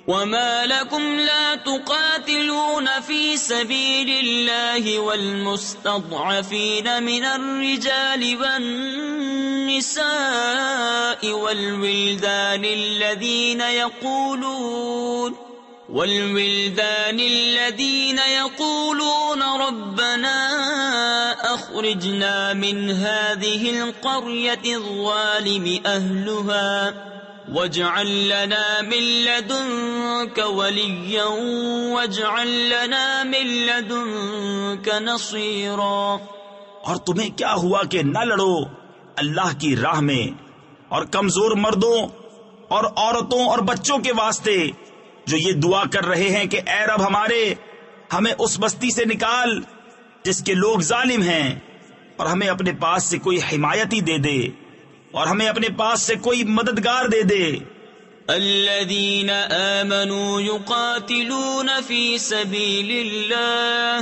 وما لكم لا تقاتلون في سبيل الله والمستضعفين من الرجال والنساء والولدان الذين يقولون ربنا أخرجنا من هذه القرية الظالم أهلها واجعل لنا من لدنك وليا واجعل لنا من لدنك نصيرا۔ اور تمہیں کیا ہوا کہ نہ لڑو اللہ کی راہ میں اور کمزور مردوں اور عورتوں اور بچوں کے واسطے جو یہ دعا کر رہے ہیں کہ اے رب ہمارے ہمیں اس بستی سے نکال جس کے لوگ ظالم ہیں، اور ہمیں اپنے پاس سے کوئی حمایتی دے دے اور ہمیں اپنے پاس سے کوئی مددگار دے دے۔ الذين آمنوا يقاتلون في سبيل الله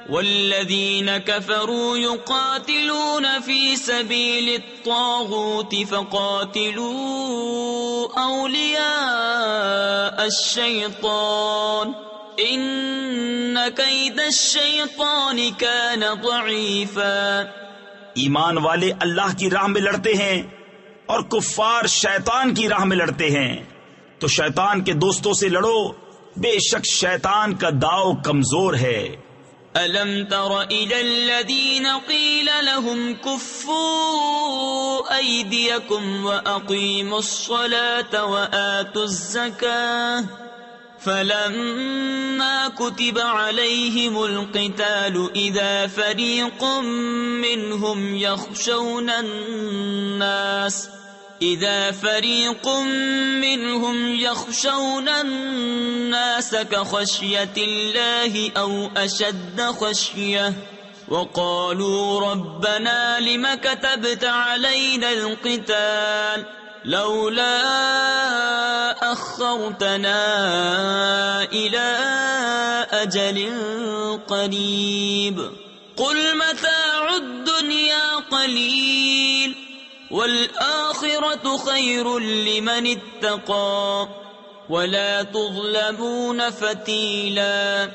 والذين كفروا يقاتلون في سبيل الطاغوت فقاتلوا أولياء الشيطان إن كيد الشيطان كان ضعيفا۔ ایمان والے اللہ کی راہ میں لڑتے ہیں اور کفار شیطان کی راہ میں لڑتے ہیں، تو شیطان کے دوستوں سے لڑو، بے شک شیطان کا داؤ کمزور ہے۔ أَلَمْ تَرَ إِلَى الَّذِينَ قِيلَ لَهُمْ كُفُّوا أَيْدِيَكُمْ وَأَقِيمُوا الصَّلَاةَ وَآتُوا الزَّكَاةَ فَلَمَّا كُتِبَ عَلَيْهِمُ الْقِتَالُ إِذَا فَرِيقٌ منهم يخشون الناس كخشية الله أو أشد خشية وقالوا ربنا لم كتبت علينا القتال لولا أخرتنا إلى أجل قريب قل متاع الدنيا قليل والآخرة خير لمن اتقى ولا تظلمون فتيلا۔